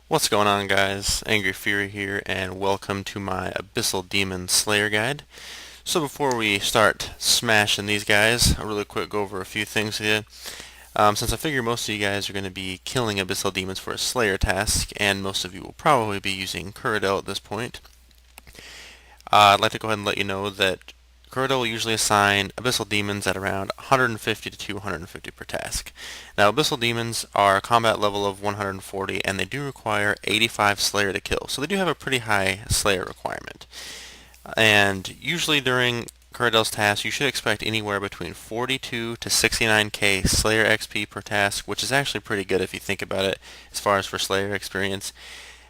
What's going on, guys? Angry Fury here, and welcome to my Abyssal Demon Slayer guide. So before we start smashing these guys, I'll really quick go over a few things with you. Since I figure most of you guys are going to be killing Abyssal Demons for a Slayer task, and most of you will probably be using Kuradel at this point, I'd like to go ahead and let you know that Kuradel will usually assign Abyssal Demons at around 150 to 250 per task. Now, Abyssal Demons are a combat level of 140, and they do require 85 Slayer to kill, so they do have a pretty high Slayer requirement. And usually during Caradel's task, you should expect anywhere between 42 to 69k Slayer XP per task, which is actually pretty good if you think about it as far as for Slayer experience,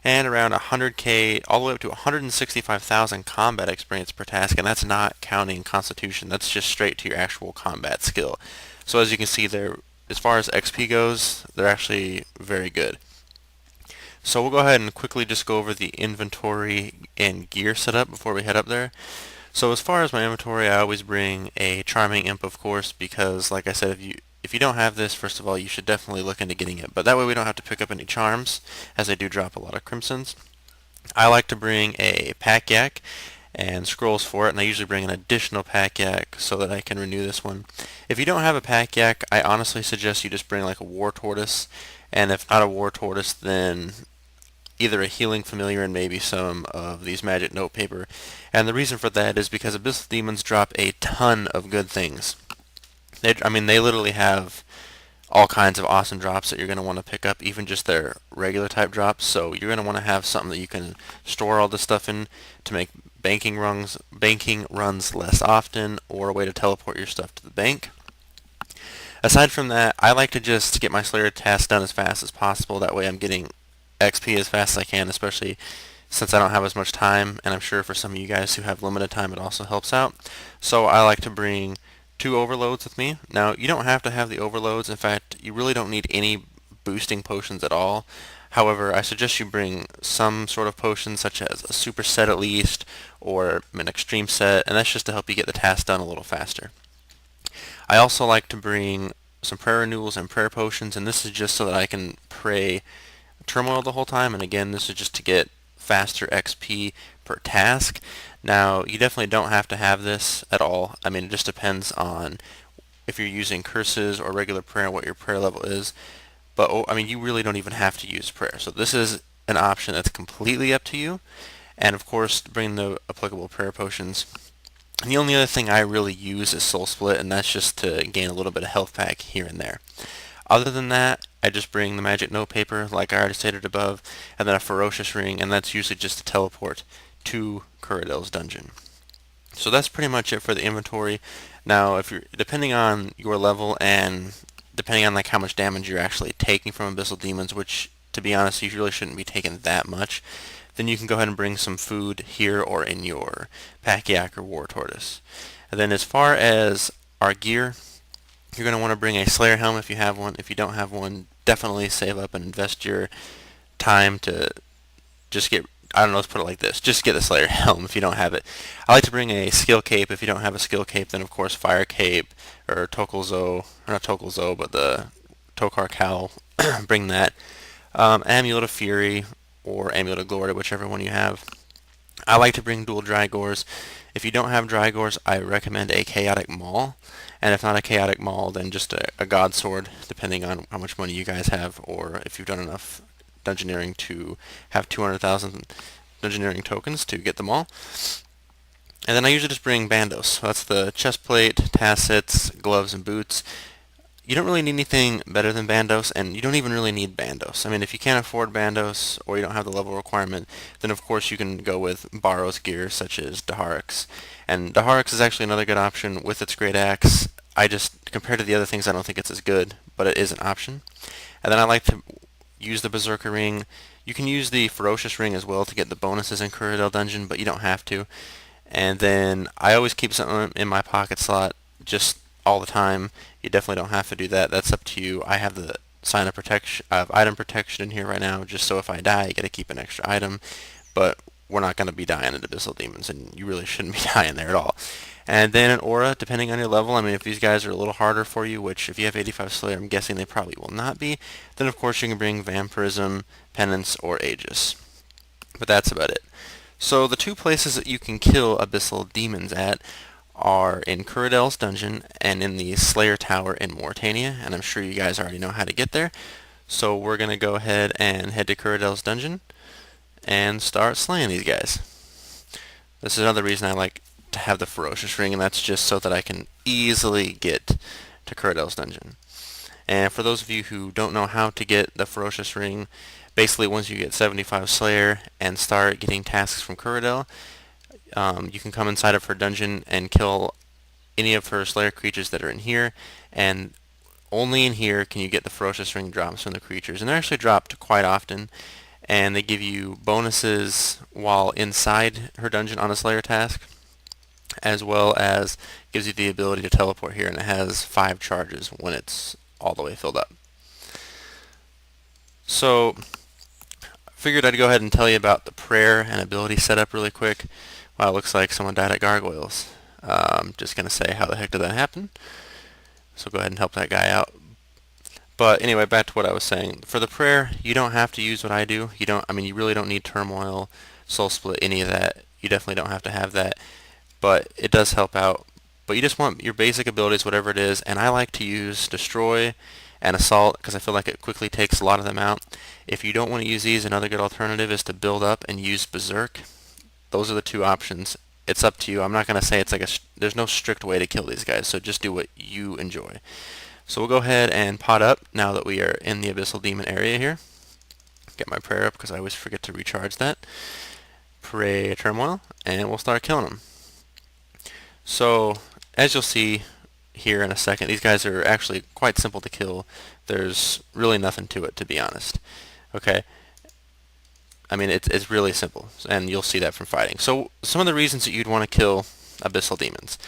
and around 100k all the way up to 165,000 combat experience per task, and that's not counting Constitution. That's just straight to your actual combat skill. So as you can see there, as far as XP goes, they're actually very good. So we'll go ahead and quickly just go over the inventory and gear setup before we head up there. So as far as my inventory, I always bring a Charming Imp, of course, because like I said, if you don't have this, first of all, you should definitely look into getting it. But that way we don't have to pick up any charms, as they do drop a lot of crimsons. I like to bring a pack yak and scrolls for it, and I usually bring an additional pack yak so that I can renew this one. If you don't have a pack yak, I honestly suggest you just bring like a war tortoise, and if not a war tortoise, then either a healing familiar and maybe some of these magic notepaper. And the reason for that is because Abyssal Demons drop a ton of good things. They literally have all kinds of awesome drops that you're going to want to pick up, even just their regular type drops. So you're going to want to have something that you can store all this stuff in to make banking runs less often, or a way to teleport your stuff to the bank. Aside from that, I like to just get my Slayer tasks done as fast as possible. That way I'm getting XP as fast as I can, especially since I don't have as much time, and I'm sure for some of you guys who have limited time it also helps out. So I like to bring 2 overloads with me. Now, you don't have to have the overloads. In fact, you really don't need any boosting potions at all. However, I suggest you bring some sort of potion, such as a super set at least, or an extreme set, and that's just to help you get the task done a little faster. I also like to bring some prayer renewals and prayer potions, and this is just so that I can pray turmoil the whole time, and again, this is just to get faster XP per task. Now, you definitely don't have to have this at all. I mean, it just depends on if you're using curses or regular prayer and what your prayer level is. But, I mean, you really don't even have to use prayer. So this is an option that's completely up to you. And, of course, bring the applicable prayer potions. And the only other thing I really use is Soul Split, and that's just to gain a little bit of health pack here and there. Other than that, I just bring the magic notepaper, like I already stated above, and then a ferocious ring, and that's usually just to teleport to Curadel's dungeon. So that's pretty much it for the inventory. Now, if you're depending on your level and depending on like how much damage you're actually taking from Abyssal Demons, which to be honest, you really shouldn't be taking that much, then you can go ahead and bring some food here or in your pack yak or war tortoise. And then as far as our gear, you're going to want to bring a Slayer helm if you have one. If you don't have one, definitely save up and invest your time to just get, I don't know, let's put it like this, just get the Slayer helm if you don't have it. I like to bring a skill cape. If you don't have a skill cape, then of course fire cape or Tokelzo, or not Tokelzo, but the Tokar cowl, bring that. Amulet of Fury or Amulet of Glory, whichever one you have. I like to bring dual Drygores. If you don't have Drygores, I recommend a Chaotic Maul. And if not a Chaotic Maul, then just a God Sword, depending on how much money you guys have, or if you've done enough Dungeoneering to have 200,000 Dungeoneering tokens to get them all. And then I usually just bring Bandos. So that's the chest plate, tassets, gloves, and boots. You don't really need anything better than Bandos, and you don't even really need Bandos. I mean, if you can't afford Bandos, or you don't have the level requirement, then of course you can go with Barrow's gear, such as Daharix. And Daharix is actually another good option with its great axe. Compared to the other things, I don't think it's as good, but it is an option. And then I like to use the Berserker ring. You can use the Ferocious ring as well to get the bonuses in Kuradel Dungeon, but you don't have to. And then I always keep something in my pocket slot, just all the time. You definitely don't have to do that. That's up to you. I have the sign of protection, I have item protection in here right now, just so if I die, I get to keep an extra item. But we're not going to be dying at Abyssal Demons, and you really shouldn't be dying there at all. And then an aura, depending on your level. I mean, if these guys are a little harder for you, which if you have 85 Slayer, I'm guessing they probably will not be, then of course you can bring Vampirism, Penance, or Aegis. But that's about it. So the two places that you can kill Abyssal Demons at are in Curadel's dungeon and in the Slayer Tower in Mauritania, and I'm sure you guys already know how to get there. So we're going to go ahead and head to Curadel's dungeon and start slaying these guys. This is another reason I like to have the Ferocious Ring, and that's just so that I can easily get to Curadel's dungeon. And for those of you who don't know how to get the Ferocious Ring, basically once you get 75 Slayer and start getting tasks from Curadel, you can come inside of her dungeon and kill any of her Slayer creatures that are in here, and only in here can you get the Ferocious Ring drops from the creatures. And they're actually dropped quite often, and they give you bonuses while inside her dungeon on a Slayer task, as well as gives you the ability to teleport here, and it has 5 charges when it's all the way filled up. So I figured I'd go ahead and tell you about the prayer and ability setup really quick. Wow, it looks like someone died at Gargoyles. Just going to say, how the heck did that happen? So go ahead and help that guy out. But anyway, back to what I was saying. For the prayer, you don't have to use what I do. You really don't need Turmoil, Soul Split, any of that. You definitely don't have to have that. But it does help out. But you just want your basic abilities, whatever it is. And I like to use Destroy and Assault because I feel like it quickly takes a lot of them out. If you don't want to use these, another good alternative is to build up and use Berserk. Those are the two options. It's up to you. I'm not going to say it's like there's no strict way to kill these guys, so just do what you enjoy. So we'll go ahead and pot up now that we are in the Abyssal Demon area here. Get my prayer up because I always forget to recharge that. Pray Turmoil, and we'll start killing them. So, as you'll see here in a second, these guys are actually quite simple to kill. There's really nothing to it, to be honest. Okay. I mean, it's really simple, and you'll see that from fighting. So, some of the reasons that you'd want to kill Abyssal Demons.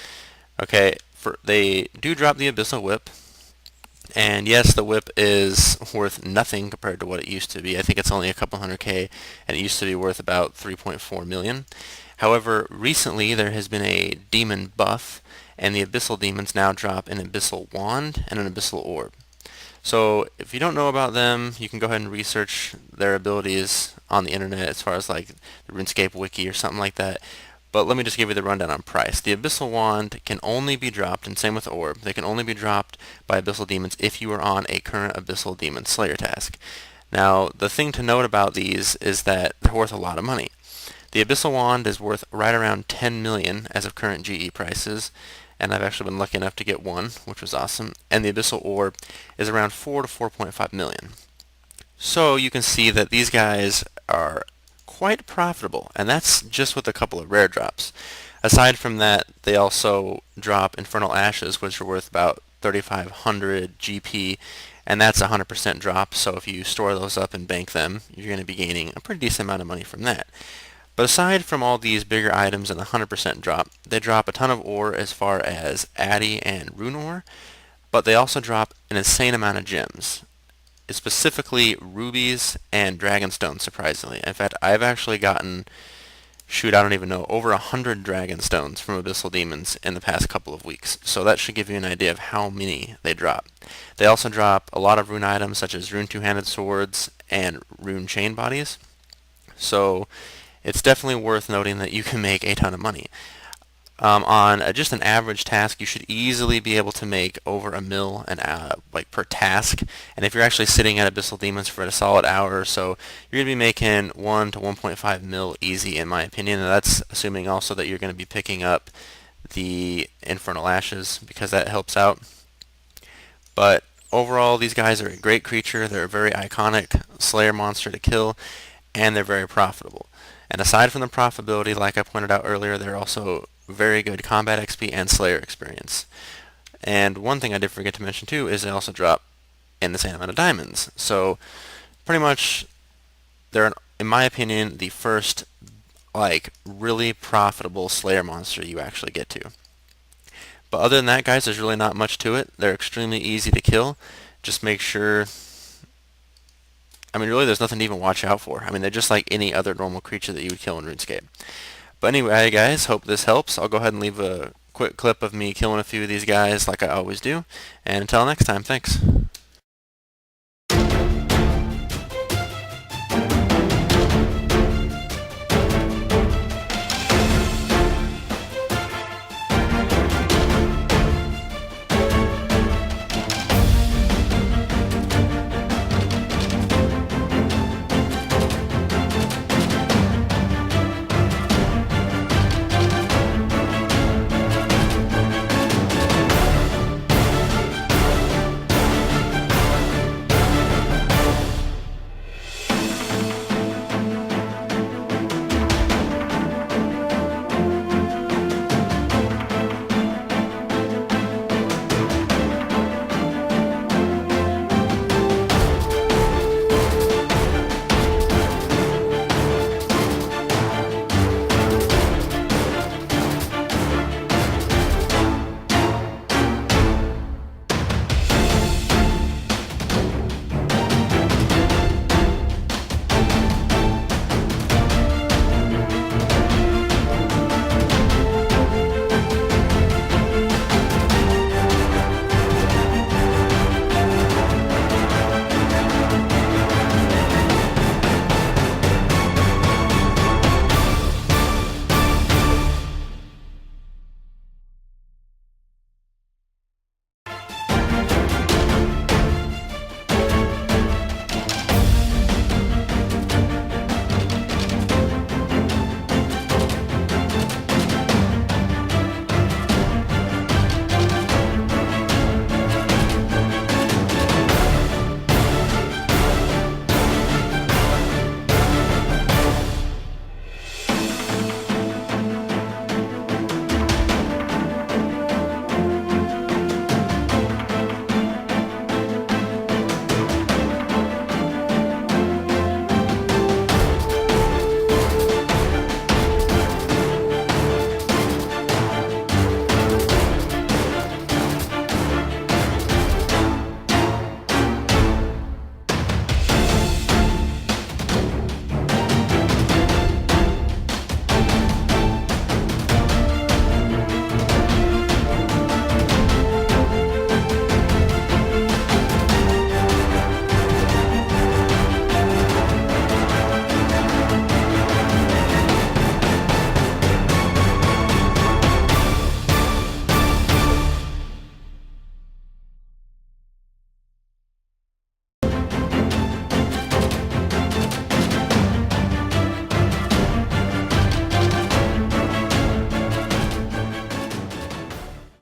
Okay, they do drop the Abyssal Whip, and yes, the whip is worth nothing compared to what it used to be. I think it's only a couple 100k, and it used to be worth about 3.4 million. However, recently there has been a demon buff, and the Abyssal Demons now drop an Abyssal Wand and an Abyssal Orb. So if you don't know about them, you can go ahead and research their abilities on the internet as far as like the RuneScape wiki or something like that. But let me just give you the rundown on price. The Abyssal Wand can only be dropped, and same with Orb, they can only be dropped by Abyssal Demons if you are on a current Abyssal Demon Slayer task. Now, the thing to note about these is that they're worth a lot of money. The Abyssal Wand is worth right around 10 million as of current GE prices, and I've actually been lucky enough to get one, which was awesome. And the Abyssal Orb is around 4 to 4.5 million. So you can see that these guys are quite profitable, and that's just with a couple of rare drops. Aside from that, they also drop Infernal Ashes, which are worth about 3,500 GP, and that's a 100% drop, so if you store those up and bank them, you're going to be gaining a pretty decent amount of money from that. But aside from all these bigger items and the 100% drop, they drop a ton of ore as far as Addy and Rune Ore, but they also drop an insane amount of gems. Specifically rubies and dragonstones, surprisingly. In fact, I've actually gotten, I don't even know, over 100 dragonstones from Abyssal Demons in the past couple of weeks. So that should give you an idea of how many they drop. They also drop a lot of rune items such as rune two-handed swords and rune chain bodies. So it's definitely worth noting that you can make a ton of money. On just an average task, you should easily be able to make over $1 mil like per task. And if you're actually sitting at Abyssal Demons for a solid hour or so, you're going to be making 1 to 1.5 mil easy, in my opinion. And that's assuming also that you're going to be picking up the Infernal Ashes, because that helps out. But overall, these guys are a great creature. They're a very iconic Slayer monster to kill, and they're very profitable. And aside from the profitability, like I pointed out earlier, they're also very good combat XP and Slayer experience. And one thing I did forget to mention too is they also drop in the same amount of diamonds. So pretty much they're, in my opinion, the first like really profitable Slayer monster you actually get to. But other than that, guys, there's really not much to it. They're extremely easy to kill. Just make sure I mean, really, there's nothing to even watch out for. I mean, they're just like any other normal creature that you would kill in RuneScape. But anyway, guys, hope this helps. I'll go ahead and leave a quick clip of me killing a few of these guys like I always do. And until next time, thanks.